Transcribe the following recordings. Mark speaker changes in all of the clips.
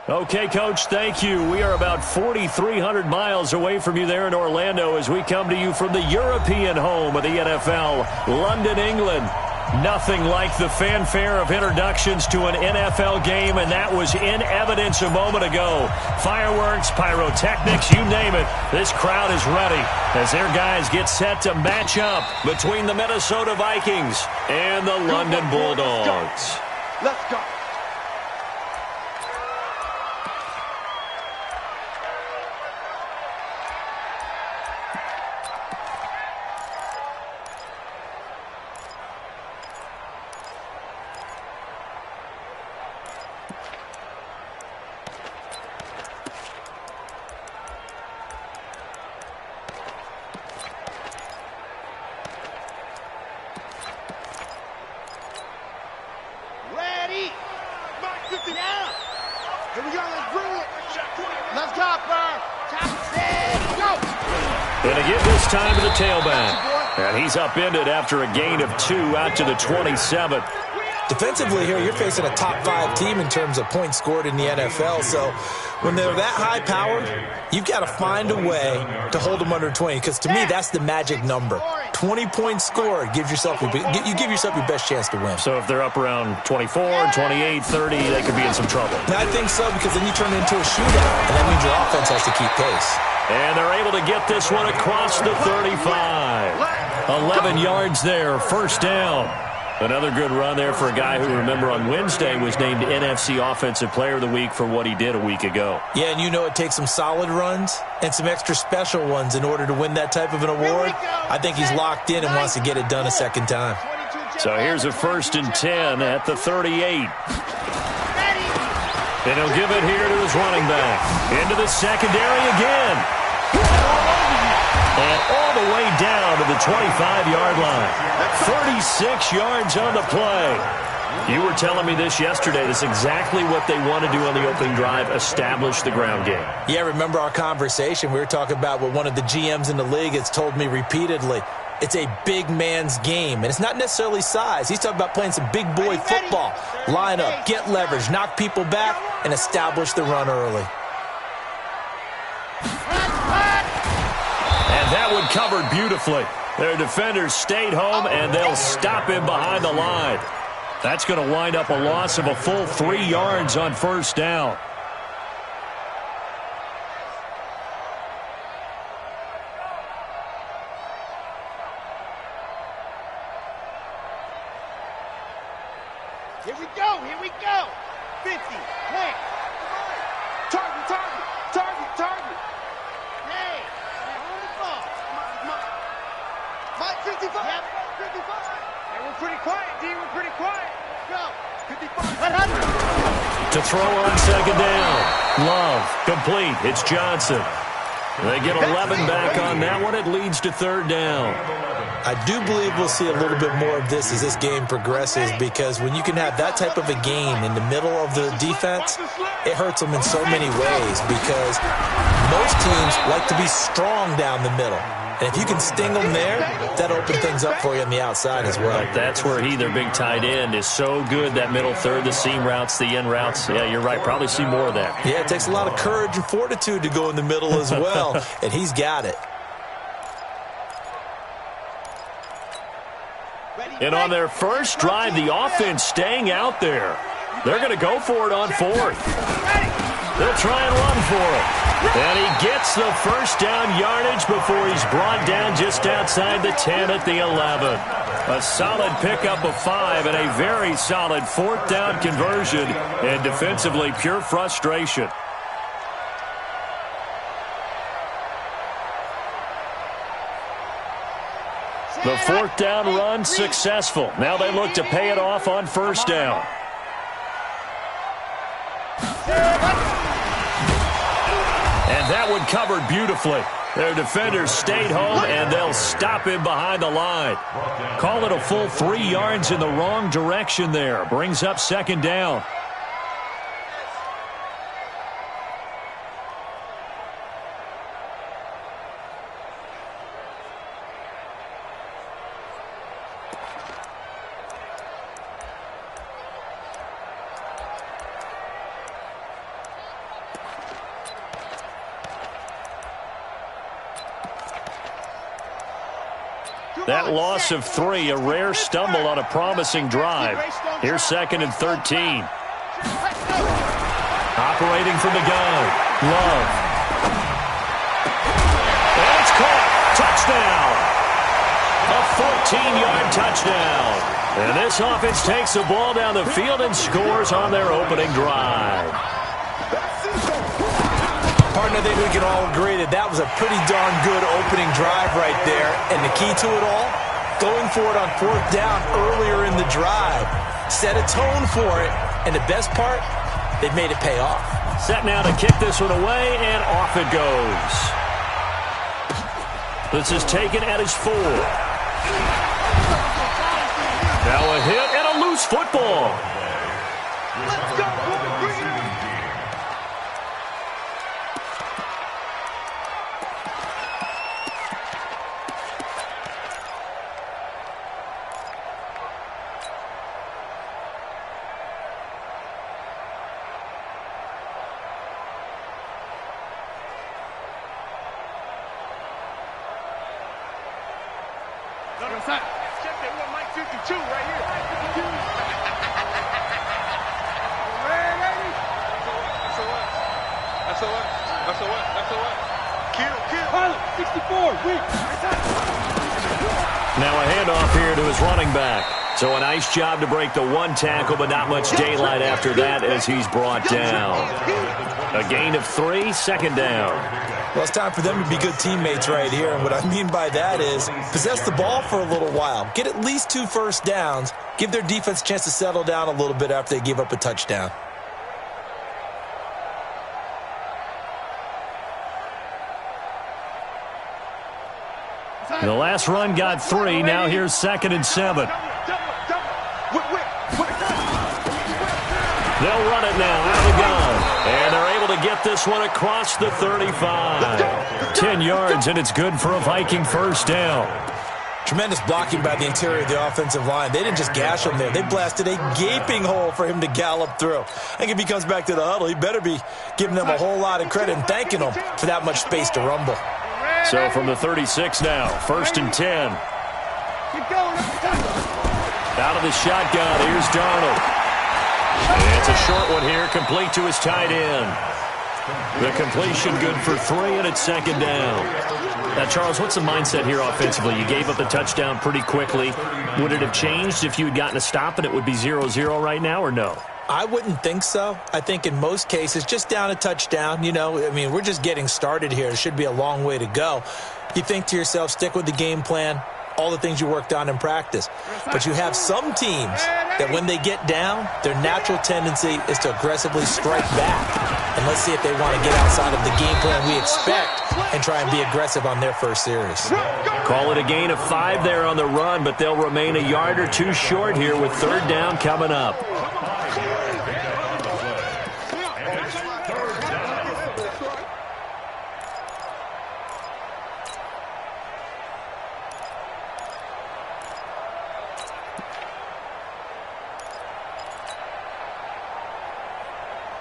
Speaker 1: Okay, Coach, thank you. We are about 4,300 miles away from you there in Orlando as we come to you from the European home of the NFL, London, England. Nothing like the fanfare of introductions to an NFL game, and that was in evidence a moment ago. Fireworks, pyrotechnics, you name it. This crowd is ready as their guys get set to match up between the Minnesota Vikings and the London Bulldogs.
Speaker 2: Let's go.
Speaker 1: Going to give this time to the tailback. And he's upended after a gain of 2 out to the 27.
Speaker 3: Defensively here, you're facing a top 5 team in terms of points scored in the NFL. So when they're that high powered, you've got to find a way to hold them under 20. Because to me, that's the magic number. 20 points scored, you give yourself your best chance to win.
Speaker 1: So if they're up around 24, 28, 30, they could be in some trouble.
Speaker 3: I think so, because then you turn it into a shootout, and that means your offense has to keep pace.
Speaker 1: And they're able to get this one across the 35. 11 yards there, first down. Another good run there for a guy who, remember, on Wednesday was named NFC Offensive Player of the Week for what he did a week ago.
Speaker 3: Yeah, and you know it takes some solid runs and some extra special ones in order to win that type of an award. I think he's locked in and wants to get it done a second time.
Speaker 1: So here's a 1st and 10 at the 38. And he'll give it here to his running back. Into the secondary again. And all the way down to the 25-yard line. 36 yards on the play. You were telling me this yesterday. This is exactly what they want to do on the opening drive, establish the ground game.
Speaker 3: Yeah, remember our conversation? We were talking about what one of the GMs in the league has told me repeatedly. It's a big man's game, and it's not necessarily size. He's talking about playing some big boy football. Line up, get leverage, knock people back, and establish the run early.
Speaker 1: And that one covered beautifully. Their defenders stayed home, and they'll stop him behind the line. That's going to wind up a loss of a full 3 yards on first down.
Speaker 2: Here we go, here we go. 50, hey. Target, target, target, target. Hey, hold the ball. Mike, 55. Yep, 55. Hey, we're pretty quiet, D, we're pretty quiet. Go, 55. 100.
Speaker 1: To throw on second down. Love, complete. It's Johnson. They get 11 back on that one. It leads to 3rd down.
Speaker 3: I do believe we'll see a little bit more of this as this game progresses, because when you can have that type of a gain in the middle of the defense, it hurts them in so many ways, because most teams like to be strong down the middle. And if you can sting them there, that'll open things up for you on the outside as well.
Speaker 1: But that's where their big tight end, is so good, that middle third, the seam routes, the in routes. Yeah, you're right. Probably see more of that.
Speaker 3: Yeah, it takes a lot of courage and fortitude to go in the middle as well, and he's got it.
Speaker 1: And on their first drive, the offense staying out there. They're going to go for it on 4th. They'll try and run for it. And he gets the first down yardage before he's brought down just outside the 10 at the 11. A solid pickup of 5 and a very solid 4th down conversion. And defensively, pure frustration. The 4th down run successful. Now they look to pay it off on first down. And that one covered beautifully. Their defenders stayed home, and they'll stop him behind the line. Call it a full 3 yards in the wrong direction there. Brings up second down. That loss of 3, a rare stumble on a promising drive. Here's 2nd and 13. Operating from the gun. Love. And it's caught. Touchdown. A 14-yard touchdown. And this offense takes the ball down the field and scores on their opening drive.
Speaker 3: Partner, I think we can all agree that that was a pretty darn good opening drive right there. And the key to it all, going for it on 4th down earlier in the drive. Set a tone for it. And the best part, they've made it pay off.
Speaker 1: Set now to kick this one away, and off it goes. This is taken at his 4. Now a hit and a loose football.
Speaker 2: Let's go, boy. Bring it on. Check that one, Mike 52 right here. Ready? That's a what? Kill. 64, weak.
Speaker 1: Now a handoff here to his running back. So a nice job to break the 1 tackle, but not much daylight after that as he's brought down. A gain of 3, 2nd down.
Speaker 3: Well, it's time for them to be good teammates right here. And what I mean by that is possess the ball for a little while. Get at least 2 first downs. Give their defense a chance to settle down a little bit after they give up a touchdown.
Speaker 1: The last run got 3. Now here's 2nd and 7. They'll run it now out of the gun. And they're able to get this one across the 35. 10 yards, and it's good for a Viking first down.
Speaker 3: Tremendous blocking by the interior of the offensive line. They didn't just gash him there. They blasted a gaping hole for him to gallop through. I think if he comes back to the huddle, he better be giving them a whole lot of credit and thanking them for that much space to rumble.
Speaker 1: So from the 36 now, 1st and 10. Out of the shotgun, here's Darnold. And it's a short one here, complete to his tight end. The completion good for 3, and it's 2nd down. Now, Charles, what's the mindset here offensively? You gave up the touchdown pretty quickly. Would it have changed if you had gotten a stop and it would be 0-0 right now, or no?
Speaker 3: I wouldn't think so. I think in most cases, just down a touchdown, we're just getting started here. It should be a long way to go. You think to yourself, stick with the game plan, all the things you worked on in practice. But you have some teams that when they get down, their natural tendency is to aggressively strike back. And let's see if they want to get outside of the game plan we expect and try and be aggressive on their first series.
Speaker 1: Call it a gain of 5 there on the run, but they'll remain a yard or 2 short here with 3rd down coming up.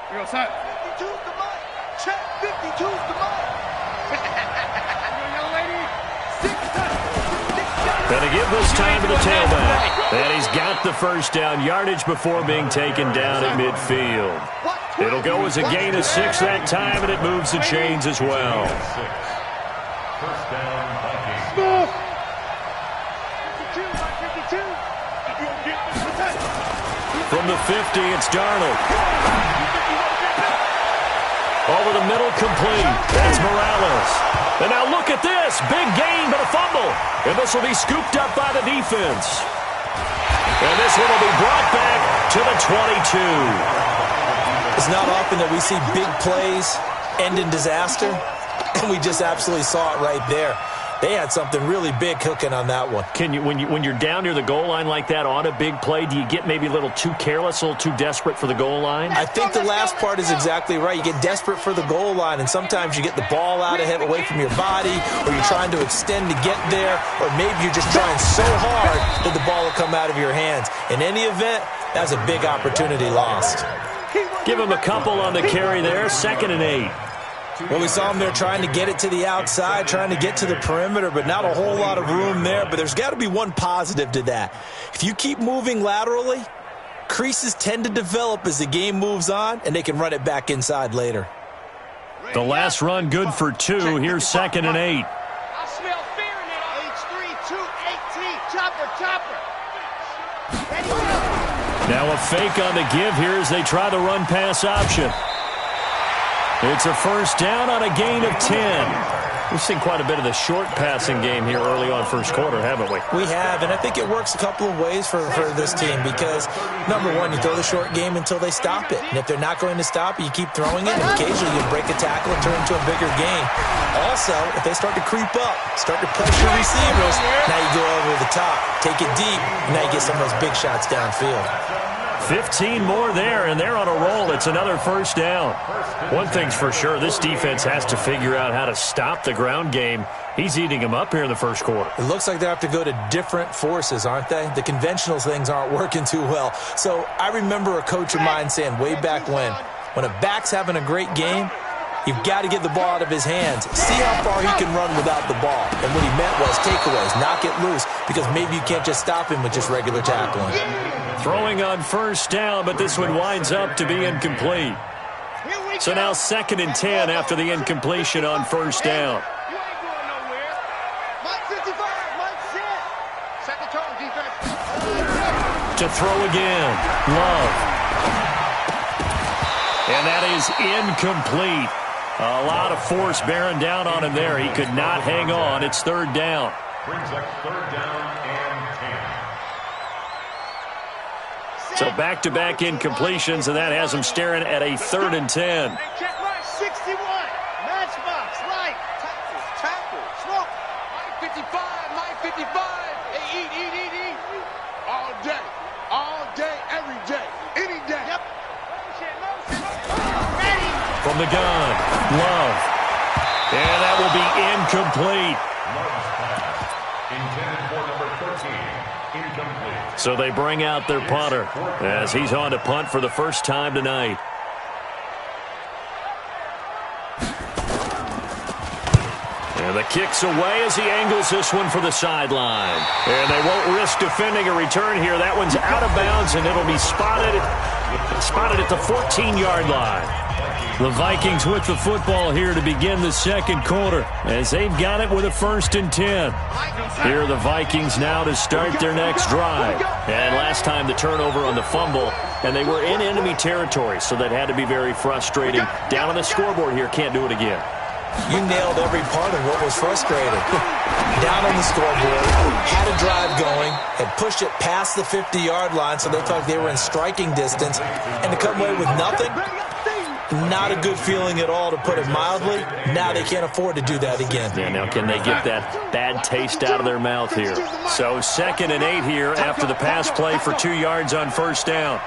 Speaker 2: Here goes Hunt. 52's the mic. Check. 52's the mic. Young lady. 6
Speaker 1: Gonna give this time to the tailback. And he's got the first down yardage before being taken down at midfield. It'll go as a gain of 6 that time, and it moves the chains as well.
Speaker 2: First down, Vikings. 52.
Speaker 1: From the 50, it's Darnold. Over the middle, complete. That's Morales. And now look at this. Big gain, but a fumble. And this will be scooped up by the defense. And this one will be brought back to the 22.
Speaker 3: It's not often that we see big plays end in disaster, and we just absolutely saw it right there. They had something really big cooking on that one.
Speaker 1: Can you, when you're down near the goal line like that on a big play, do you get maybe a little too careless, a little too desperate for the goal line?
Speaker 3: I think the last part is exactly right. You get desperate for the goal line, and sometimes you get the ball out ahead, away from your body, or you're trying to extend to get there, or maybe you're just trying so hard that the ball will come out of your hands. In any event, that's a big opportunity lost.
Speaker 1: Give him a couple on the carry there, 2nd and 8.
Speaker 3: Well, we saw him there trying to get it to the outside, trying to get to the perimeter, but not a whole lot of room there. But there's got to be one positive to that. If you keep moving laterally, creases tend to develop as the game moves on, and they can run it back inside later.
Speaker 1: The last run good for 2. Here's 2nd and 8.
Speaker 2: I smell fear in it. H3, 218. Chopper. Ready, go.
Speaker 1: Now a fake on the give here as they try the run-pass option. It's a first down on a gain of 10. We've seen quite a bit of the short passing game here early on first quarter, haven't we?
Speaker 3: We have, and I think it works a couple of ways for this team because, number one, you throw the short game until they stop it. And if they're not going to stop it, you keep throwing it, and occasionally you break a tackle and turn it into a bigger game. Also, if they start to creep up, start to pressure receivers, now you go over the top, take it deep, and now you get some of those big shots downfield.
Speaker 1: 15 more there, and they're on a roll. It's another first down. One thing's for sure, this defense has to figure out how to stop the ground game. He's eating them up here in the first quarter.
Speaker 3: It looks like they have to go to different forces, aren't they? The conventional things aren't working too well. So I remember a coach of mine saying way back when a back's having a great game, you've got to get the ball out of his hands. See how far he can run without the ball. And what he meant was takeaways, knock it loose, because maybe you can't just stop him with just regular tackling.
Speaker 1: Throwing on first down, but this one winds up to be incomplete. So now 2nd and 10 after the incompletion on first down.
Speaker 2: You ain't going nowhere. Mike 55, Mike set. Set the tone, defense.
Speaker 1: To throw again, Love. And that is incomplete. A lot of force bearing down on him there. He could not hang on. It's 3rd down.
Speaker 4: Brings up 3rd down and 10.
Speaker 1: So back-to-back incompletions, and that has him staring at a 3rd and 10.
Speaker 2: 61. Matchbox. Right. Tackle. Smoke.
Speaker 5: Mike 55. Hey, eat. All day, every day, any day.
Speaker 2: Yep. Ready.
Speaker 1: From the gun, Love. And that will be incomplete.
Speaker 4: Intended for number 13. Incomplete.
Speaker 1: So they bring out their punter as he's on to punt for the first time tonight. And the kick's away as he angles this one for the sideline. And they won't risk defending a return here. That one's out of bounds, and it'll be spotted at the 14-yard line. The Vikings with the football here to begin the second quarter as they've got it with a 1st and 10. Here are the Vikings now to start their next drive. And last time the turnover on the fumble, and they were in enemy territory, so that had to be very frustrating. Down on the scoreboard here, can't do it again.
Speaker 3: You nailed every part of what was frustrating. Down on the scoreboard, had a drive going, had pushed it past the 50-yard line, so they felt like they were in striking distance, and to come away with nothing, not a good feeling at all, to put it mildly. Now they can't afford to do that again.
Speaker 1: Yeah, now can they get that bad taste out of their mouth here? So 2nd and 8 here after the pass play for 2 yards on first down.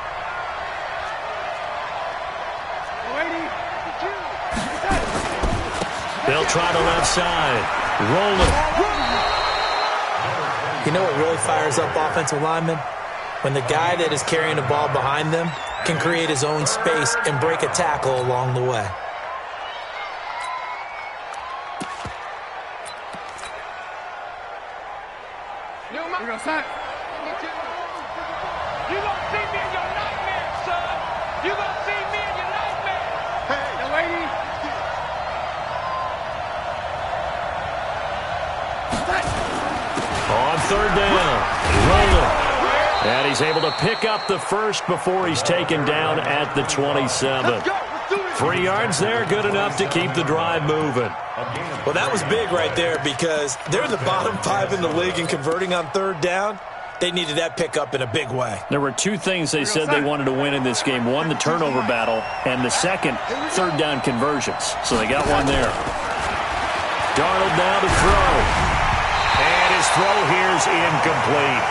Speaker 1: They'll try the left side. Rolling.
Speaker 3: You know what really fires up offensive linemen? When the guy that is carrying the ball behind them can create his own space and break a tackle along the way.
Speaker 5: You're gonna sign.
Speaker 2: You gonna see me in your nightmare, son. You gonna see me in your nightmare. Hey, the lady.
Speaker 1: On 3rd down. Rolling. And he's able to pick up the first before he's taken down at the 27. 3 yards there, good enough to keep the drive moving.
Speaker 3: Well, that was big right there because they're in the bottom 5 in the league in converting on 3rd down. They needed that pickup in a big way.
Speaker 1: There were 2 things they said they wanted to win in this game. One, the turnover battle, and the second, 3rd down conversions. So they got one there. Darnold now to throw. And his throw here's incomplete.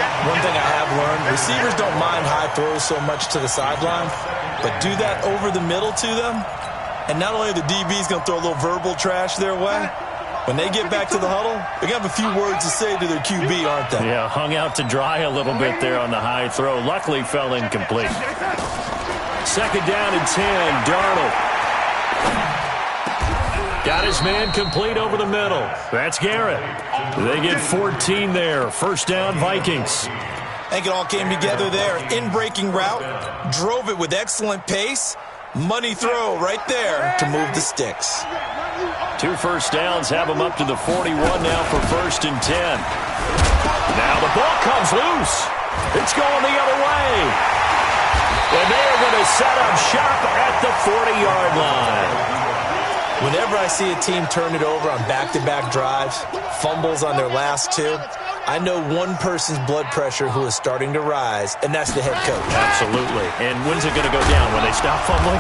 Speaker 3: One thing I have learned, receivers don't mind high throws so much to the sideline, but do that over the middle to them, and not only are the DBs going to throw a little verbal trash their way, when they get back to the huddle, they're going to have a few words to say to their QB, aren't they?
Speaker 1: Yeah, hung out to dry a little bit there on the high throw. Luckily fell incomplete. 2nd down and 10, Darnold. Got his man complete over the middle. That's Garrett. They get 14 there. First down, Vikings.
Speaker 3: I think it all came together there. In-breaking route, drove it with excellent pace. Money throw right there to move the sticks.
Speaker 1: 2 first downs have them up to the 41 now for 1st and 10. Now the ball comes loose. It's going the other way. And they're going to set up shop at the 40-yard line.
Speaker 3: Whenever I see a team turn it over on back-to-back drives, fumbles on their last 2, I know one person's blood pressure who is starting to rise, and that's the head coach.
Speaker 1: Absolutely. And when's it going to go down? When they stop fumbling?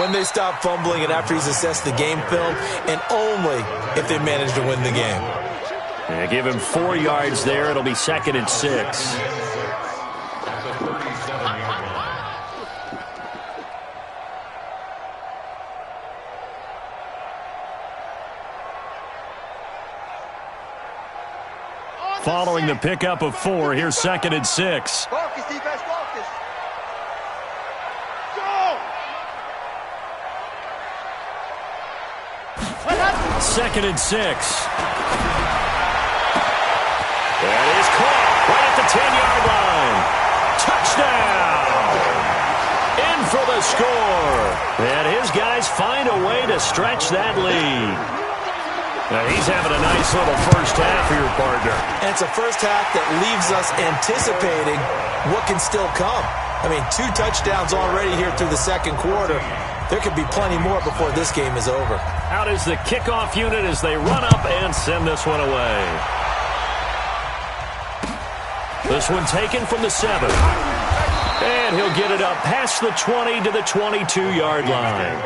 Speaker 3: When they stop fumbling and after he's assessed the game film, and only if they manage to win the game.
Speaker 1: Yeah, give him 4 yards there. It'll be 2nd and 6. Following the pickup of 4, here's 2nd and 6.
Speaker 2: Focus, defense, focus. Go!
Speaker 1: 2nd and 6. That is caught right at the 10-yard line. Touchdown! In for the score. And his guys find a way to stretch that lead. Now he's having a nice little first half for your partner.
Speaker 3: And it's a first half that leaves us anticipating what can still come. I mean, 2 touchdowns already here through the second quarter. There could be plenty more before this game is over.
Speaker 1: Out is the kickoff unit as they run up and send this one away. This one taken from the 7. And he'll get it up past the 20 to the 22-yard line.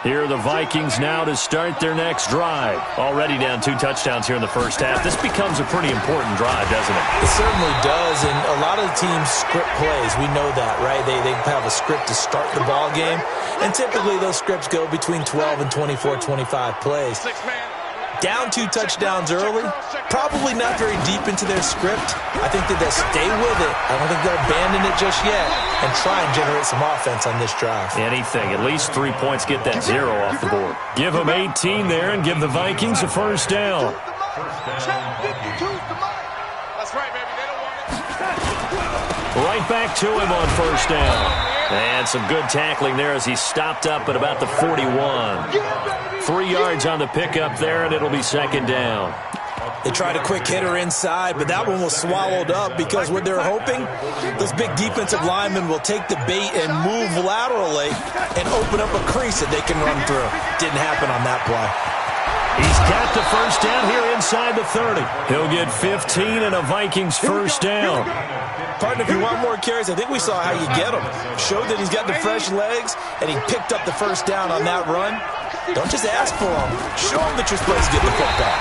Speaker 1: Here are the Vikings now to start their next drive. Already down 2 touchdowns here in the first half. This becomes a pretty important drive, doesn't it?
Speaker 3: It certainly does, and a lot of the teams script plays. We know that, right? They have a script to start the ball game, and typically those scripts go between 12 and 24, 25 plays. Down 2 touchdowns early, probably not very deep into their script. I think that they'll stay with it. I don't think they'll abandon it just yet and try and generate some offense on this drive.
Speaker 1: Anything, at least 3 points, get that 0 off the board. Give them 18 there and give the Vikings a first down.
Speaker 5: That's right, baby. They don't want it.
Speaker 1: Right back to him on first down. And some good tackling there as he stopped up at about the 41. 3 yards on the pickup there, and it'll be 2nd down.
Speaker 3: They tried a quick hitter inside, but that one was swallowed up because what they're hoping, those big defensive linemen will take the bait and move laterally and open up a crease that they can run through. Didn't happen on that play.
Speaker 1: He's got the first down here inside the 30. He'll get 15 and a Vikings first down.
Speaker 3: Partner, if you want more carries, I think we saw how you get them. Showed that he's got the fresh legs, and he picked up the first down on that run. Don't just ask for them. Show them that you're supposed to get the football.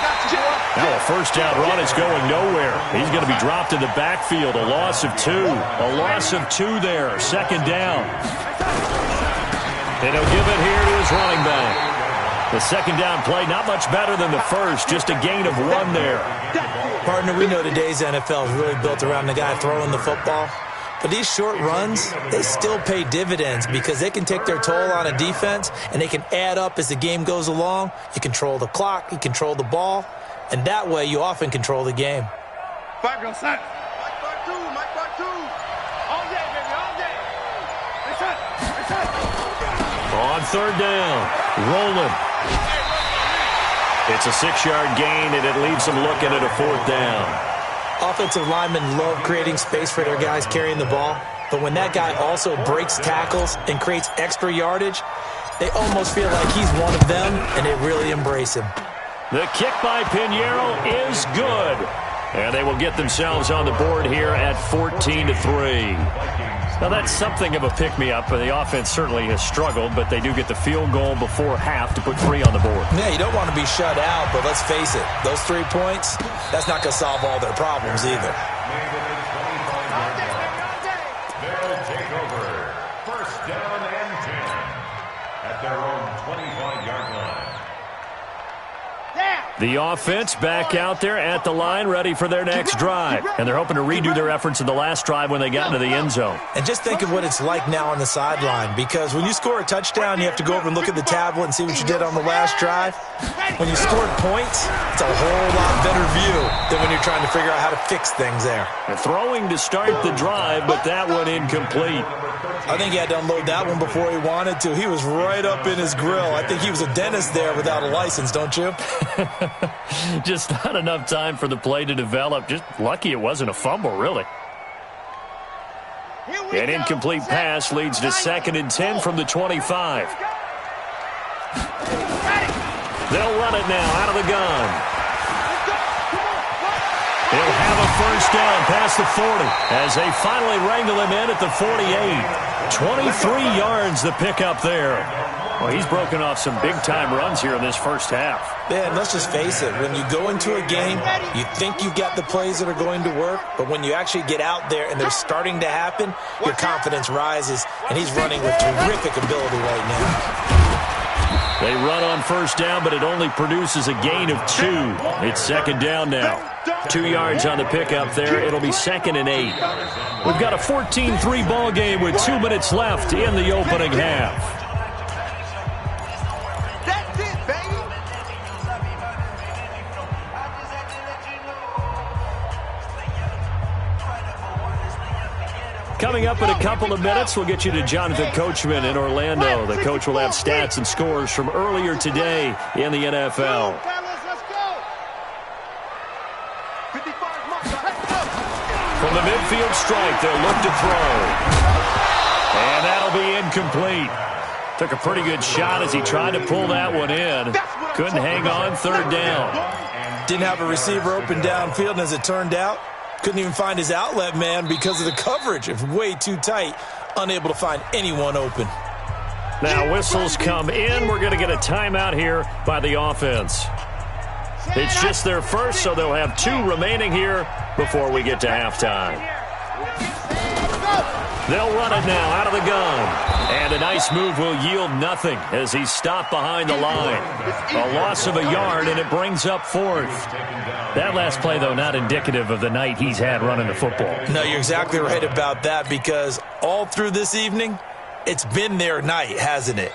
Speaker 1: Now a first down run is going nowhere. He's going to be dropped in the backfield. A loss of 2. A loss of 2 there. 2nd down. And he'll give it here to his running back. The 2nd down play, not much better than the first. Just a gain of 1 there.
Speaker 3: Partner, we know today's NFL is really built around the guy throwing the football. But these short runs, they still pay dividends because they can take their toll on a defense and they can add up as the game goes along. You control the clock, you control the ball, and that way you often control the game.
Speaker 5: 5 go set.
Speaker 2: Mike Bar 2, Mike Bar 2. All day, baby, all day. Reset, reset.
Speaker 1: On 3rd down, rolling. It's a 6-yard gain, and it leaves them looking at a 4th down.
Speaker 3: Offensive linemen love creating space for their guys carrying the ball, but when that guy also breaks tackles and creates extra yardage, they almost feel like he's one of them, and they really embrace him.
Speaker 1: The kick by Pinheiro is good. And they will get themselves on the board here at 14-3. Now, that's something of a pick-me-up. The offense certainly has struggled, but they do get the field goal before half to put 3 on the board.
Speaker 3: Yeah, you don't want to be shut out, but let's face it, those 3 points, that's not going to solve all their problems either.
Speaker 4: They'll take over. First down and 10 at their own 25-yard line.
Speaker 2: Down.
Speaker 1: The offense back out there at the line, ready for their next drive. And they're hoping to redo their efforts in the last drive when they got into the end zone.
Speaker 3: And just think of what it's like now on the sideline, because when you score a touchdown, you have to go over and look at the tablet and see what you did on the last drive. When you scored points, it's a whole lot better view than when you're trying to figure out how to fix things there.
Speaker 1: And throwing to start the drive, but that one incomplete.
Speaker 3: I think he had to unload that one before he wanted to. He was right up in his grill. I think he was a dentist there without a license, don't you?
Speaker 1: Just not enough time for the play to develop. Just lucky it wasn't a fumble, really. An incomplete pass leads to 2nd and 10 from the 25. They'll run it now out of the gun. He'll have a first down past the 40 as they finally wrangle him in at the 48. 23 yards the pickup there. Well, he's broken off some big-time runs here in this first half.
Speaker 3: Yeah, and let's just face it. When you go into a game, you think you've got the plays that are going to work, but when you actually get out there and they're starting to happen, your confidence rises, and he's running with terrific ability right now.
Speaker 1: They run on first down, but it only produces a gain of 2. It's 2nd down now. 2 yards on the pickup there. It'll be 2nd and 8. We've got a 14-3 ball game with 2 minutes left in the opening half.
Speaker 2: That's it, baby.
Speaker 1: Coming up in a couple of minutes, we'll get you to Jonathan Coachman in Orlando. The coach will have stats and scores from earlier today in the NFL. From the midfield strike, they'll look to throw. And that'll be incomplete. Took a pretty good shot as he tried to pull that one in. Couldn't hang on, 3rd down.
Speaker 3: Didn't have a receiver open downfield, and as it turned out, couldn't even find his outlet man because of the coverage. It's way too tight, unable to find anyone open.
Speaker 1: Now whistles come in. We're going to get a timeout here by the offense. It's just their first, so they'll have 2 remaining here before we get to halftime. They'll run it now out of the gun. And a nice move will yield nothing as he's stopped behind the line. A loss of a yard, and it brings up 4th. That last play, though, not indicative of the night he's had running the football.
Speaker 3: No, you're exactly right about that, because all through this evening, it's been their night, hasn't it?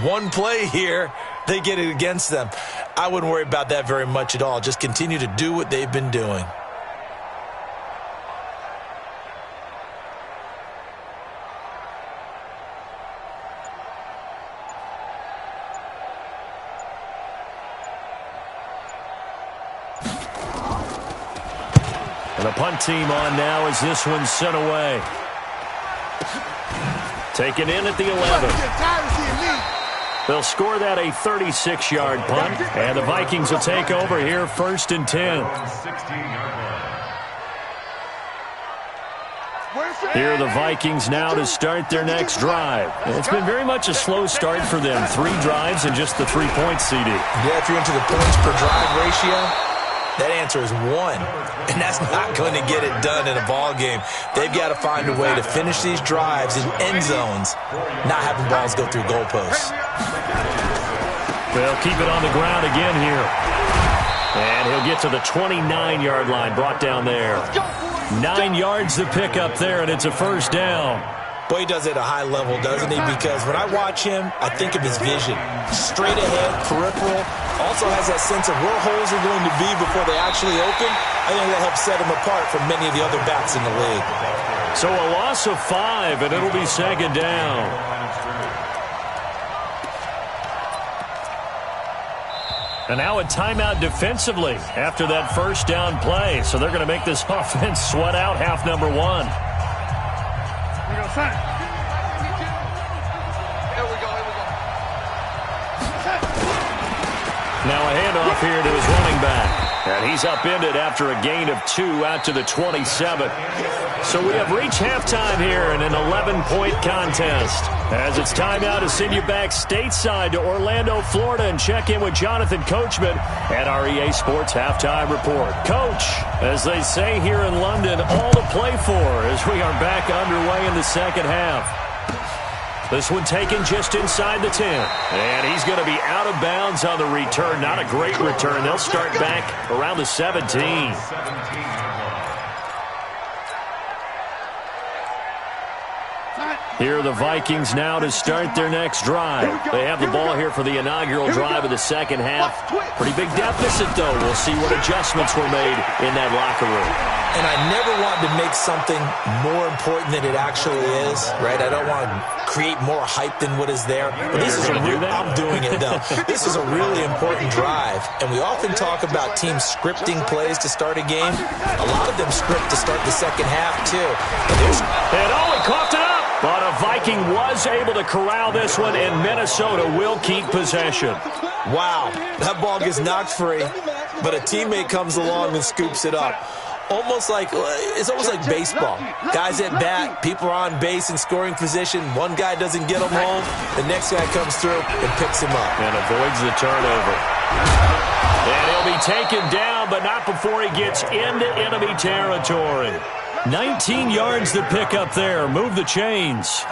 Speaker 3: One play here, they get it against them. I wouldn't worry about that very much at all. Just continue to do what they've been doing.
Speaker 1: And the punt team on now as this one's sent away. Taken in at the 11. They'll score that a 36-yard punt, and the Vikings will take over here 1st and 10. Here are the Vikings now to start their next drive. It's been very much a slow start for them. 3 drives and just the 3 points, CD.
Speaker 3: Yeah, if you're into the points per drive ratio, that answer is 1, and that's not going to get it done in a ball game. They've got to find a way to finish these drives in end zones, not having balls go through goalposts.
Speaker 1: They'll keep it on the ground again here. And he'll get to the 29-yard line, brought down there. 9 yards to pick up there, and it's a first down.
Speaker 3: Boy, he does it at a high level, doesn't he? Because when I watch him, I think of his vision. Straight ahead, peripheral. Also has that sense of where holes are going to be before they actually open. I think that helps set him apart from many of the other backs in the league.
Speaker 1: So a loss of 5, and it'll be 2nd down. And now a timeout defensively after that first down play. So they're going to make this offense sweat out half number 1. Now a handoff here to his running back. And he's upended after a gain of 2 out to the 27. So we have reached halftime here in an 11-point contest. As it's time now to send you back stateside to Orlando, Florida, and check in with Jonathan Coachman at our EA Sports Halftime Report. Coach, as they say here in London, all to play for as we are back underway in the second half. This one taken just inside the 10. And he's going to be out of bounds on the return. Not a great return. They'll start back around the 17. Here are the Vikings now to start their next drive. They have the ball here for the inaugural drive of the second half. Pretty big deficit, though. We'll see what adjustments were made in that locker room.
Speaker 3: And I never want to make something more important than it actually is, right? I don't want to create more hype than what is there. But this is I'm doing it, though. This is a really important drive. And we often talk about teams scripting plays to start a game. A lot of them script to start the second half, too.
Speaker 1: And he coughed it up. But a Viking was able to corral this one, and Minnesota will keep possession.
Speaker 3: Wow, that ball gets knocked free, but a teammate comes along and scoops it up. It's almost like baseball. Guys at bat, people are on base in scoring position. One guy doesn't get him home. The next guy comes through and picks him up.
Speaker 1: And avoids the turnover. And he'll be taken down, but not before he gets into enemy territory. 19 yards to pick up there. Move the chains.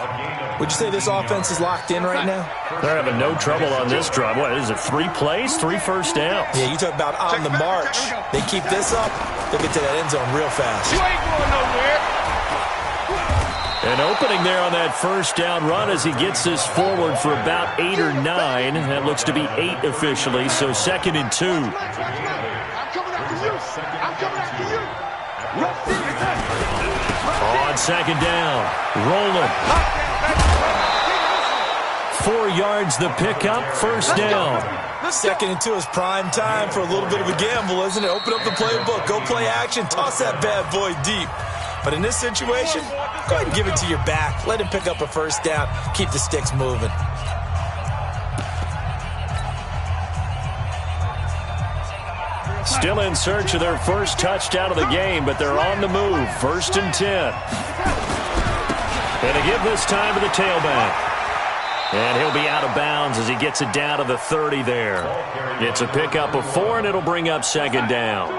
Speaker 3: Would you say this offense is locked in right now?
Speaker 1: They're having no trouble on this drive. What is it, 3 plays, 3 first downs?
Speaker 3: Yeah, you talk about on the march. They keep this up, they'll get to that end zone real fast.
Speaker 5: You ain't going nowhere.
Speaker 1: An opening there on that first down run as he gets this forward for about 8 or 9. That looks to be 8 officially, so 2nd and 2.
Speaker 2: I'm coming after you. I'm coming after you.
Speaker 1: On 2nd down, rolling. 4 yards the pickup, first down.
Speaker 3: 2nd and 2 is prime time for a little bit of a gamble, isn't it? Open up the playbook, go play action, toss that bad boy deep. But in this situation, go ahead and give it to your back. Let him pick up a first down, keep the sticks moving.
Speaker 1: Still in search of their first touchdown of the game, but they're on the move. 1st and 10. And to give this time to the tailback. And he'll be out of bounds as he gets it down to the 30 there. It's a pickup of 4, and it'll bring up 2nd down.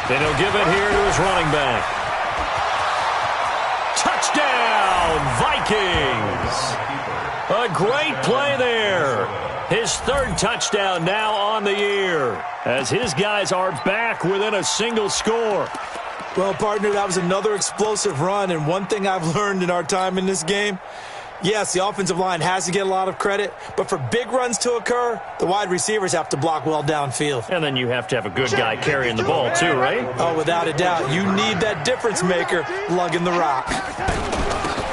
Speaker 1: Then he'll give it here to his running back. Touchdown, Vikings! A great play there. His 3rd touchdown now on the year as his guys are back within a single score.
Speaker 3: Well, partner, that was another explosive run, and one thing I've learned in our time in this game, yes, the offensive line has to get a lot of credit, but for big runs to occur, the wide receivers have to block well downfield.
Speaker 1: And then you have to have a good guy carrying the ball too, right?
Speaker 3: Oh, without a doubt. You need that difference maker lugging the rock.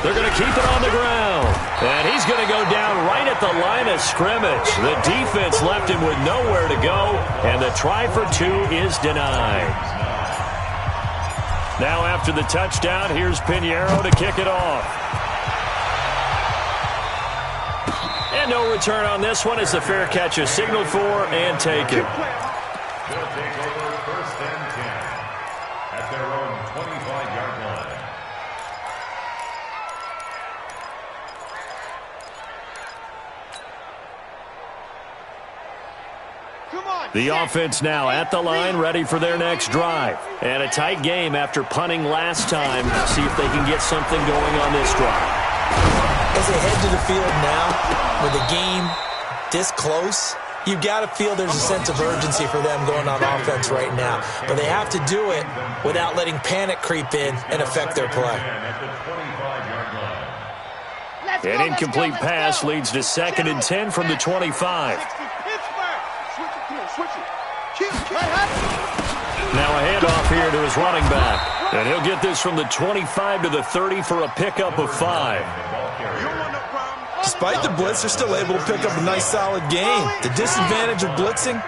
Speaker 1: They're going to keep it on the ground. And he's going to go down right at the line of scrimmage. The defense left him with nowhere to go, and the try for 2 is denied. Now after the touchdown, here's Pinheiro to kick it off. And no return on this one as the fair catch is signaled for and taken.
Speaker 4: They'll take over 1st and 10 at their own 25-yard line.
Speaker 1: The offense now at the line, ready for their next drive. And a tight game after punting last time. See if they can get something going on this drive.
Speaker 3: As they head to the field now, with the game this close, you've got to feel there's a sense of urgency for them going on offense right now. But they have to do it without letting panic creep in and affect their play.
Speaker 1: An incomplete pass leads to 2nd and 10 from the 25. Now a handoff here to his running back. And he'll get this from the 25 to the 30 for a pickup of 5.
Speaker 3: Despite the blitz, they're still able to pick up a nice, solid gain. The disadvantage of blitzing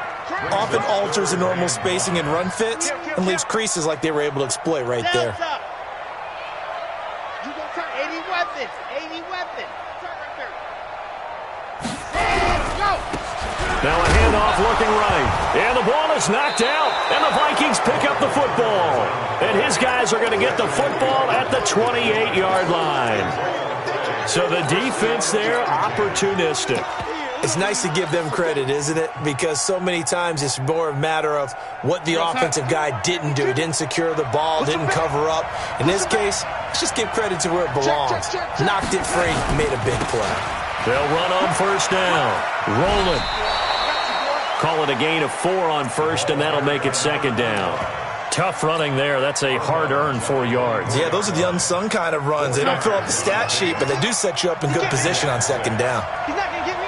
Speaker 3: often alters the normal spacing and run fits and leaves creases like they were able to exploit right there.
Speaker 2: You gonna turn 80 weapons. 80 weapons. Turn right there. Go.
Speaker 1: Now a handoff looking right. And the ball is knocked out. And the Vikings pick up the football. And his guys are going to get the football at the 28-yard line. So the defense there, opportunistic.
Speaker 3: It's nice to give them credit, isn't it? Because so many times it's more a matter of what the offensive guy didn't do. He didn't secure the ball, didn't cover up. In this case, let's just give credit to where it belongs. Knocked it free, made a big play.
Speaker 1: They'll run on first down. Rolling. Call it a gain of 4 on first, and that'll make it second down. Tough running there. That's a hard-earned 4 yards.
Speaker 3: Yeah, those are the unsung kind of runs. They don't fill up the stat sheet, but they do set you up in good position on second down.
Speaker 2: He's not going to get me.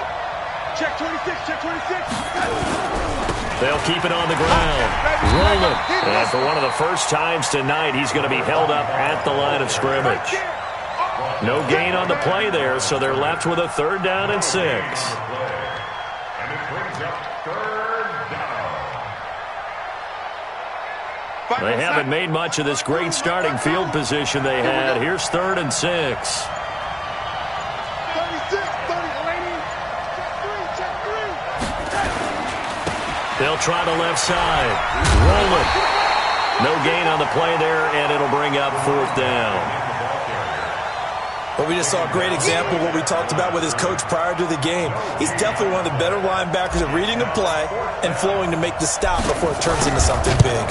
Speaker 2: Check 26, check 26.
Speaker 1: They'll keep it on the ground. Rolling. And for one of the first times tonight, he's going to be held up at the line of scrimmage. No gain on the play there, so they're left with a 3rd down and 6.
Speaker 4: And it brings up 3rd down.
Speaker 1: They haven't made much of this great starting field position they had. Here's 3rd and 6.
Speaker 2: 36, 30, Delaney. Check 3.
Speaker 1: They'll try the left side. Rolling. No gain on the play there, and it'll bring up 4th down.
Speaker 3: But we just saw a great example of what we talked about with his coach prior to the game. He's definitely one of the better linebackers at reading a play and flowing to make the stop before it turns into something big.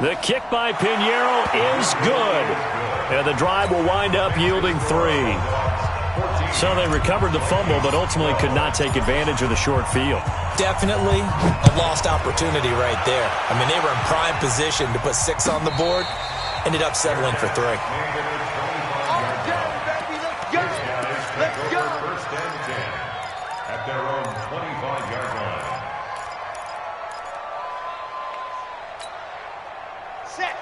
Speaker 1: The kick by Pinheiro is good. And the drive will wind up yielding 3. So they recovered the fumble, but ultimately could not take advantage of the short field.
Speaker 3: Definitely a lost opportunity right there. I mean, they were in prime position to put 6 on the board. Ended up settling for 3.
Speaker 4: First and 10 at their own 25-yard line.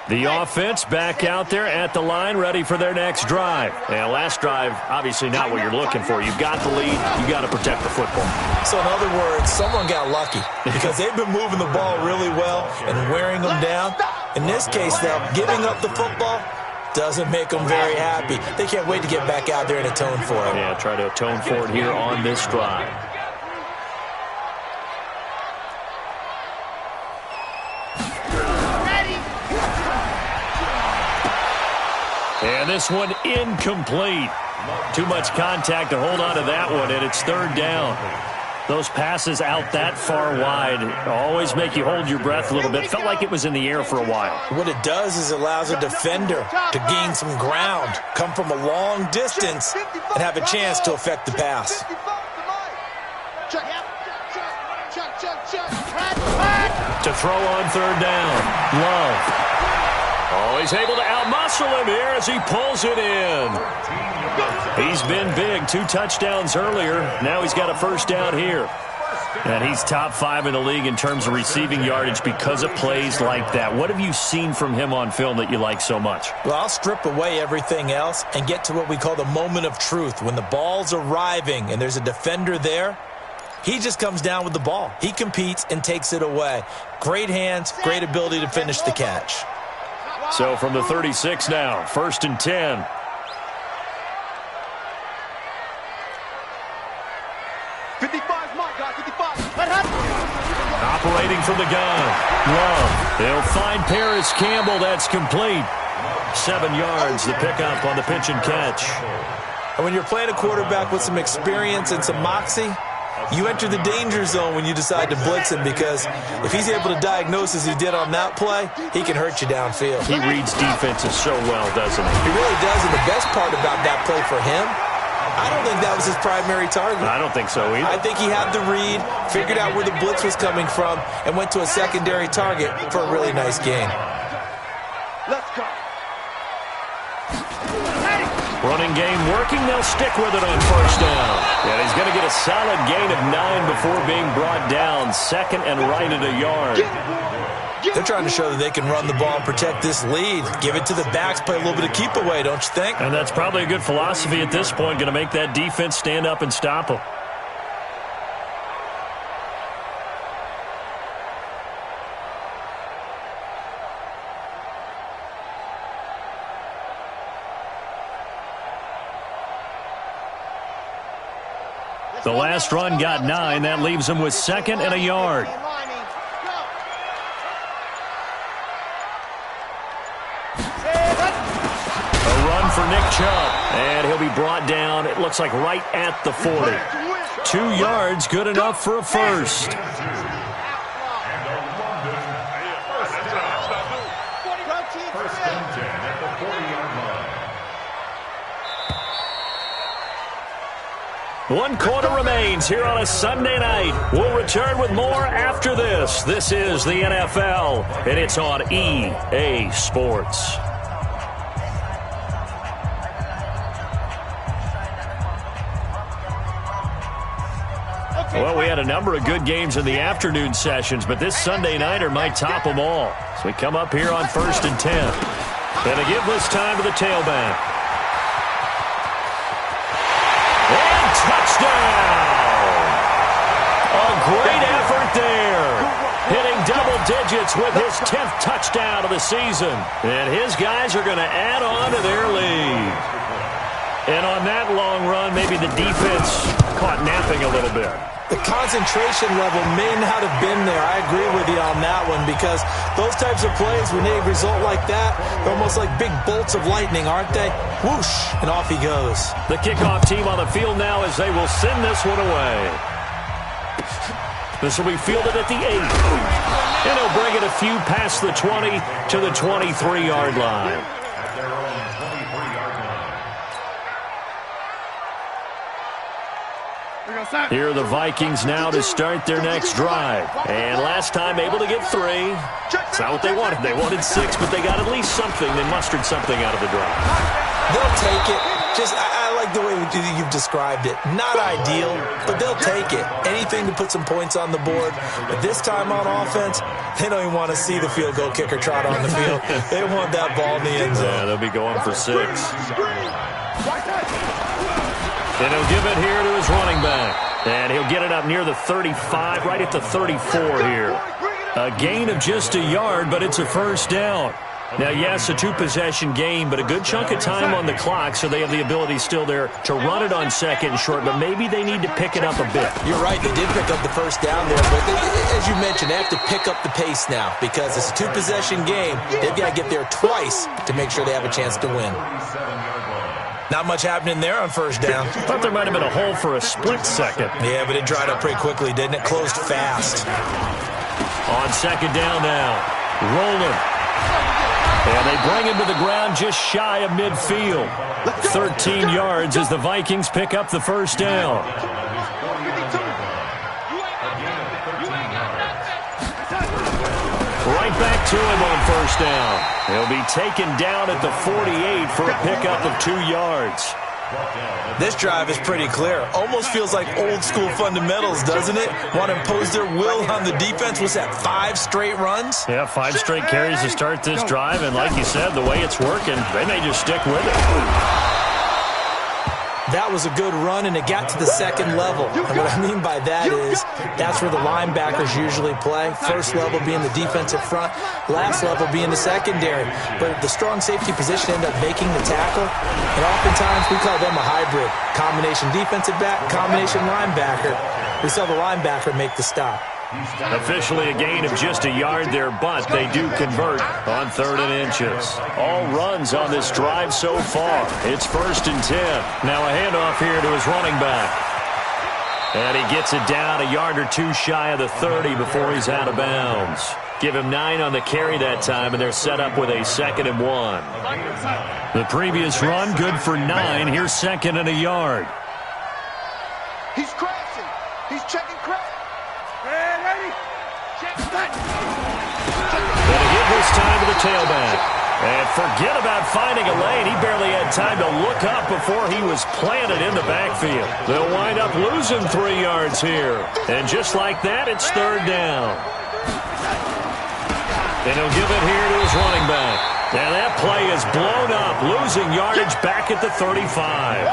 Speaker 1: The offense back out there at the line, ready for their next drive. And last drive, obviously not what you're looking for. You've got the lead. You've got to protect the football.
Speaker 3: So in other words, someone got lucky because they've been moving the ball really well and wearing them down. In this case, though, giving up the football doesn't make them very happy. They can't wait to get back out there and atone for it.
Speaker 1: Yeah, try to atone for it here on this drive. And this one incomplete. Too much contact to hold on to that one, and it's 3rd down. Those passes out that far wide always make you hold your breath a little bit. Felt like it was in the air for a while.
Speaker 3: What it does is it allows a defender to gain some ground, come from a long distance, and have a chance to affect the pass.
Speaker 1: To throw on 3rd down. Love. Oh, he's able to outmuscle him here as he pulls it in. He's been big. 2 touchdowns earlier. Now he's got a 1st down here. And he's top 5 in the league in terms of receiving yardage because of plays like that. What have you seen from him on film that you like so much?
Speaker 3: Well, I'll strip away everything else and get to what we call the moment of truth. When the ball's arriving and there's a defender there, he just comes down with the ball. He competes and takes it away. Great hands, great ability to finish the catch.
Speaker 1: So from the 36 now, 1st and 10. Operating from the gun. Love. They'll find Paris Campbell. That's complete. 7 yards, the pickup on the pitch and catch.
Speaker 3: And when you're playing a quarterback with some experience and some moxie, you enter the danger zone when you decide to blitz him, because if he's able to diagnose as he did on that play, he can hurt you downfield.
Speaker 1: He reads defenses so well, doesn't he?
Speaker 3: He really does, and the best part about that play for him, I don't think that was his primary target.
Speaker 1: I don't think so either.
Speaker 3: I think he had the read, figured out where the blitz was coming from, and went to a secondary target for a really nice gain.
Speaker 2: Let's go.
Speaker 1: Running game working. They'll stick with it on 1st down. And he's going to get a solid gain of 9 before being brought down. 2nd and right at a yard.
Speaker 3: They're trying to show that they can run the ball and protect this lead. Give it to the backs, play a little bit of keep away, don't you think?
Speaker 1: And that's probably a good philosophy at this point. Going to make that defense stand up and stop them. The last run got 9. That leaves them with 2nd and a yard. A run for Nick Chubb. And he'll be brought down, it looks like right at the 40. 2 yards, good enough for a first.
Speaker 4: First and 10 at the 40-yard line.
Speaker 1: 1 quarter remains here on a Sunday night. We'll return with more after this. This is the NFL, and it's on EA Sports. Well, we had a number of good games in the afternoon sessions, but this Sunday nighter might top them all. So we come up here on 1st and 10. And they give this time to the tailback. And touchdown! A great effort there. Hitting double digits with his 10th touchdown of the season. And his guys are going to add on to their lead. And on that long run, maybe the defense caught napping a little bit.
Speaker 3: The concentration level may not have been there. I agree with you on that one because those types of plays, when they result like that, they're almost like big bolts of lightning, aren't they? Whoosh, and off he goes.
Speaker 1: The kickoff team on the field now as they will send this one away. This will be fielded at the 8. And he'll bring it a few past the 20 to the 23-yard line.
Speaker 4: At their own 23-yard line.
Speaker 1: Here are the Vikings now to start their next drive. And last time able to get 3. It's not what they wanted. They wanted 6, but they got at least something. They mustered something out of the drive.
Speaker 3: They'll take it. I like the way you've described it. Not ideal, but they'll take it. Anything to put some points on the board. But this time on offense, they don't even want to see the field goal kicker trot on the field. They want that ball in the end zone.
Speaker 1: Yeah, they'll be going for 6. And he'll give it here to his running back. And he'll get it up near the 35, right at the 34 here. A gain of just a yard, but it's a first down. Now, yes, a 2-possession game, but a good chunk of time on the clock, so they have the ability still there to run it on 2nd and short, but maybe they need to pick it up a bit.
Speaker 3: You're right, they did pick up the first down there, but as you mentioned, they have to pick up the pace now because it's a 2-possession game. They've got to get there twice to make sure they have a chance to win. Not much happening there on first down.
Speaker 1: Thought there might have been a hole for a split second.
Speaker 3: Yeah, but it dried up pretty quickly, didn't it? Closed fast.
Speaker 1: On 2nd down now, rolling. And they bring him to the ground just shy of midfield. 13 yards as the Vikings pick up the first down. Right back to him on first down. He'll be taken down at the 48 for a pickup of 2 yards.
Speaker 3: This drive is pretty clear. Almost feels like old school fundamentals, doesn't it? Want to impose their will on the defense. Was that 5 straight runs?
Speaker 1: Yeah, 5 straight carries to start this drive. And like you said, the way it's working, they may just stick with it.
Speaker 3: That was a good run, and it got to the 2nd level. And what I mean by that is that's where the linebackers usually play. First level being the defensive front, last level being the secondary. But the strong safety position ended up making the tackle, and oftentimes we call them a hybrid. Combination defensive back, combination linebacker. We saw the linebacker make the stop.
Speaker 1: Officially a gain of just a yard there, but they do convert on 3rd and inches. All runs on this drive so far. It's 1st and 10. Now a handoff here to his running back. And he gets it down a yard or 2 shy of the 30 before he's out of bounds. Give him 9 on the carry that time, and they're set up with a 2nd and 1. The previous run, good for 9. Here's 2nd and a yard.
Speaker 2: He's crashing. He's checking crash. Ready? Check that.
Speaker 1: Gonna give this time to the tailback. And forget about finding a lane. He barely had time to look up before he was planted in the backfield. They'll wind up losing 3 yards here. And just like that, it's 3rd down. And he'll give it here to his running back. And that play is blown up, losing yardage back at the 35.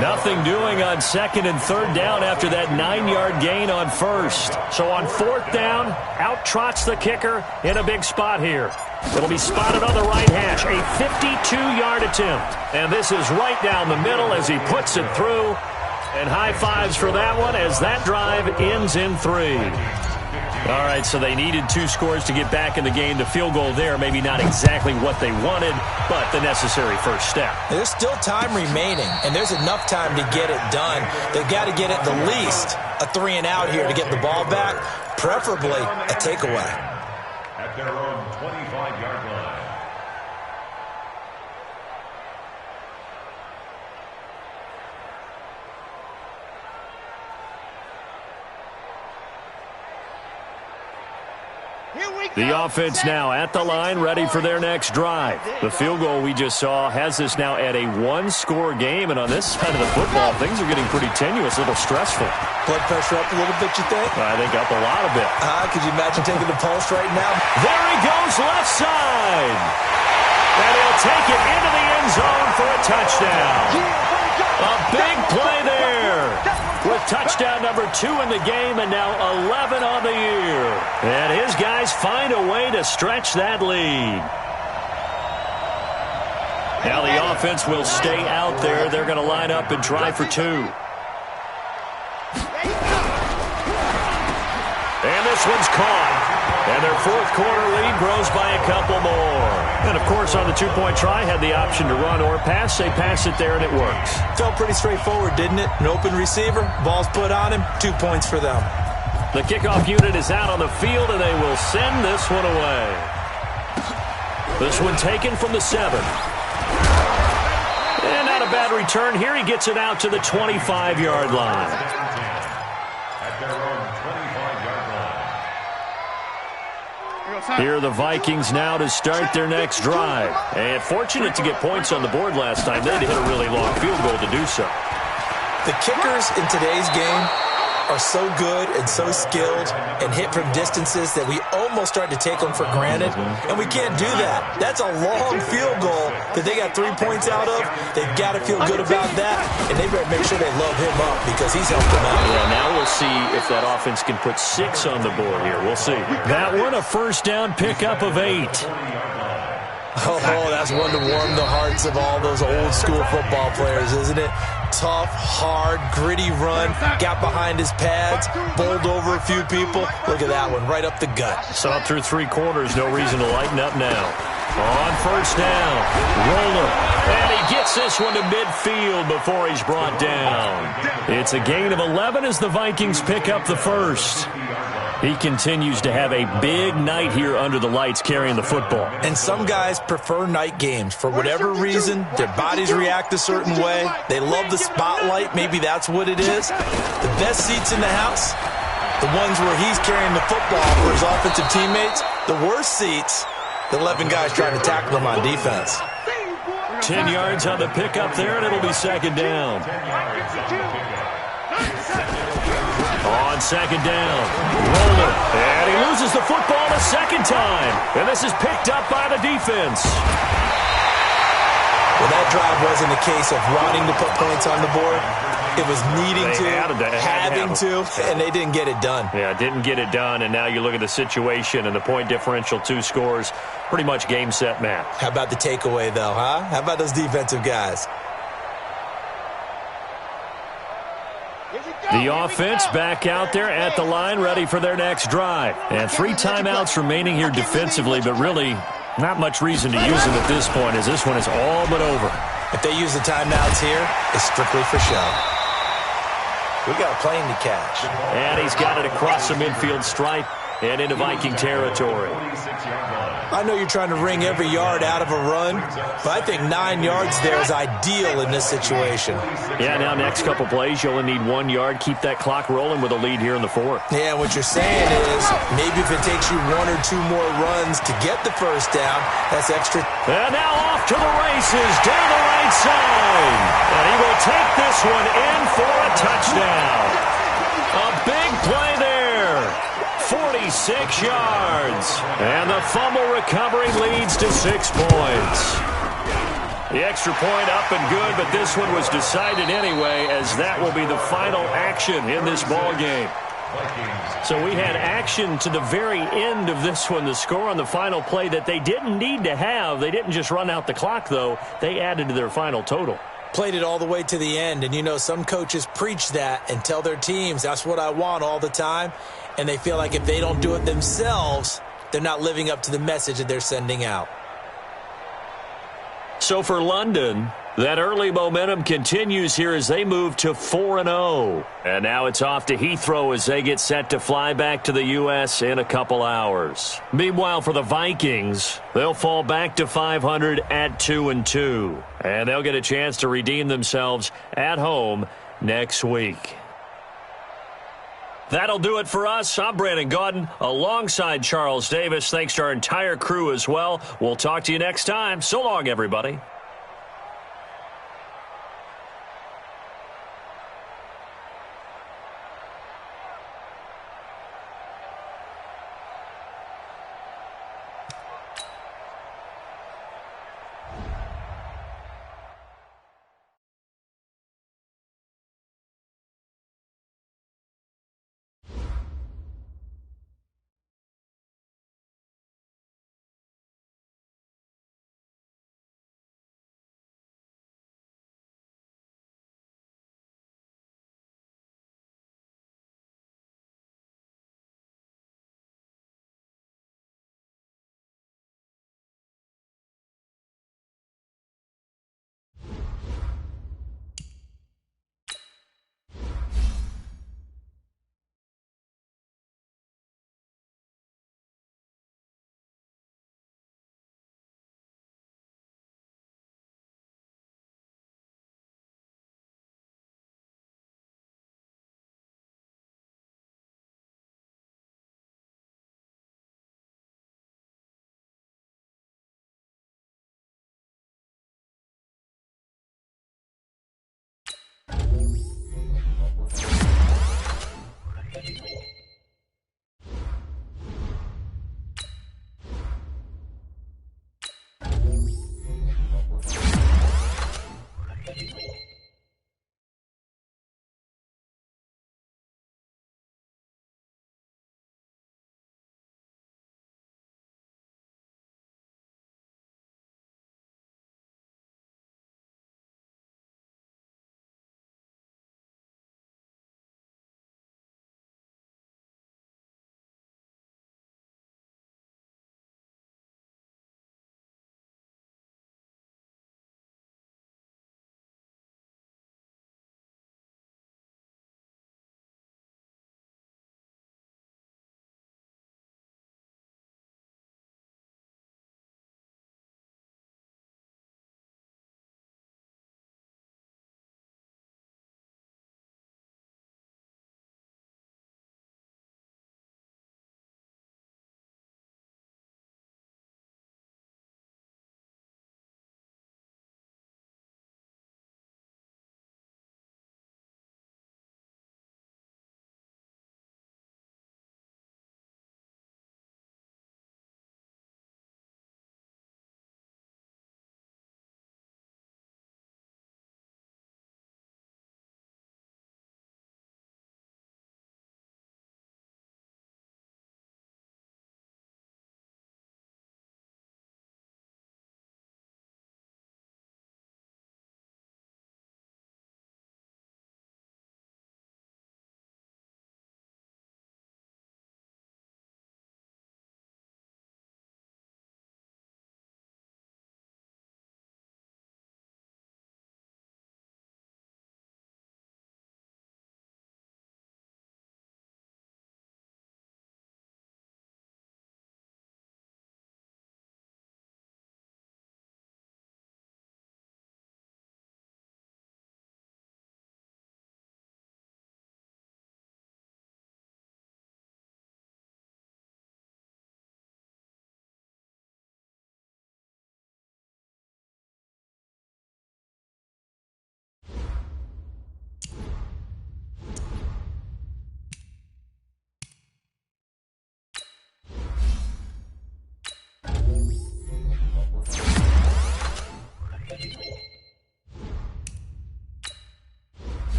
Speaker 1: Nothing doing on 2nd and 3rd down after that 9-yard gain on 1st. So on 4th down, out trots the kicker in a big spot here. It'll be spotted on the right hash, a 52-yard attempt. And this is right down the middle as he puts it through. And high fives for that one as that drive ends in 3. All right, so they needed 2 scores to get back in the game. The field goal there, maybe not exactly what they wanted, but the necessary first step.
Speaker 3: There's still time remaining, and there's enough time to get it done. They've got to get at the least a 3-and-out here to get the ball back, preferably a takeaway.
Speaker 4: At their own 25-yard line.
Speaker 1: The offense now at the line, ready for their next drive. The field goal we just saw has us now at a 1-score game, and on this side of the football, things are getting pretty tenuous, a little stressful.
Speaker 3: Blood pressure up a little bit, you think?
Speaker 1: I think up a lot of it.
Speaker 3: Could you imagine taking the pulse right now?
Speaker 1: There he goes, left side. And he'll take it into the end zone for a touchdown. A big play there. With touchdown number 2 in the game and now 11 on the year. And his guys find a way to stretch that lead. Now the offense will stay out there. They're going to line up and try for 2. And this one's caught. And their 4th quarter lead grows by a couple more. And, of course, on the 2-point try, had the option to run or pass. They pass it there, and it works.
Speaker 3: Felt pretty straightforward, didn't it? An open receiver, ball's put on him, 2 points for them.
Speaker 1: The kickoff unit is out on the field, and they will send this one away. This one taken from the 7. And not a bad return. Here he gets it out to the 25-yard line.
Speaker 4: At their own 25-yard line.
Speaker 1: Here are the Vikings now to start their next drive. And fortunate to get points on the board last time. They had to hit a really long field goal to do so.
Speaker 3: The kickers in today's game are so good and so skilled and hit from distances that we almost start to take them for granted, and we can't do that. That's a long field goal that they got 3 points out of. They've got to feel good about that, and they better make sure they load him up because he's helped them out.
Speaker 1: Yeah, now we'll see if that offense can put 6 on the board here. We'll see. That one, a first down pickup of 8.
Speaker 3: Oh, that's one to warm the hearts of all those old school football players, isn't it? Tough, hard, gritty run, got behind his pads, bowled over a few people. Look at that one, right up the gut.
Speaker 1: Saw through 3 quarters, no reason to lighten up now. On first down, Roller, and he gets this one to midfield before he's brought down. It's a gain of 11 as the Vikings pick up the first. He continues to have a big night here under the lights carrying the football.
Speaker 3: And some guys prefer night games. For whatever reason, their bodies react a certain way. They love the spotlight. Maybe that's what it is. The best seats in the house, the ones where he's carrying the football for his offensive teammates. The worst seats, the 11 guys trying to tackle him on defense.
Speaker 1: 10 yards on the pickup there, and it'll be second down. On second down, Roller, and he loses the football a second time. And this is picked up by the defense.
Speaker 3: Well, that drive wasn't a case of wanting to put points on the board. It was needing having to, and they didn't get it done.
Speaker 1: Yeah, didn't get it done, and now you look at the situation and the point differential, 2 scores, pretty much game, set, match.
Speaker 3: How about the takeaway, though, huh? How about those defensive guys?
Speaker 1: The offense back out there at the line, ready for their next drive. And 3 timeouts remaining here defensively, but really not much reason to use them at this point, as this one is all but over.
Speaker 3: If they use the timeouts here, it's strictly for show. We got a plane to catch.
Speaker 1: And he's got it across the midfield stripe and into Viking territory.
Speaker 3: I know you're trying to wring every yard out of a run, but I think 9 yards there is ideal in this situation.
Speaker 1: Yeah, now next couple plays, you only need 1 yard. Keep that clock rolling with a lead here in the 4th.
Speaker 3: Yeah, what you're saying is maybe if it takes you 1 or 2 more runs to get the first down, that's extra.
Speaker 1: And now off to the races down the right side. And he will take this one in for a touchdown. A big play there. 46 yards. And the fumble recovery leads to 6 points. The extra point up and good, but this one was decided anyway, as that will be the final action in this ball game. So we had action to the very end of this one, the score on the final play that they didn't need to have. They didn't just run out the clock, though. They added to their final total.
Speaker 3: played it all the way to the end. And, you know, some coaches preach that and tell their teams, that's what I want all the time. And they feel like if they don't do it themselves, they're not living up to the message that they're sending out.
Speaker 1: So for London, that early momentum continues here as they move to 4-0. And now it's off to Heathrow as they get set to fly back to the U.S. in a couple hours. Meanwhile, for the Vikings, they'll fall back to 500 at 2-2. And they'll get a chance to redeem themselves at home next week. That'll do it for us. I'm Brandon Gaudin alongside Charles Davis. Thanks to our entire crew as well. We'll talk to you next time. So long, everybody.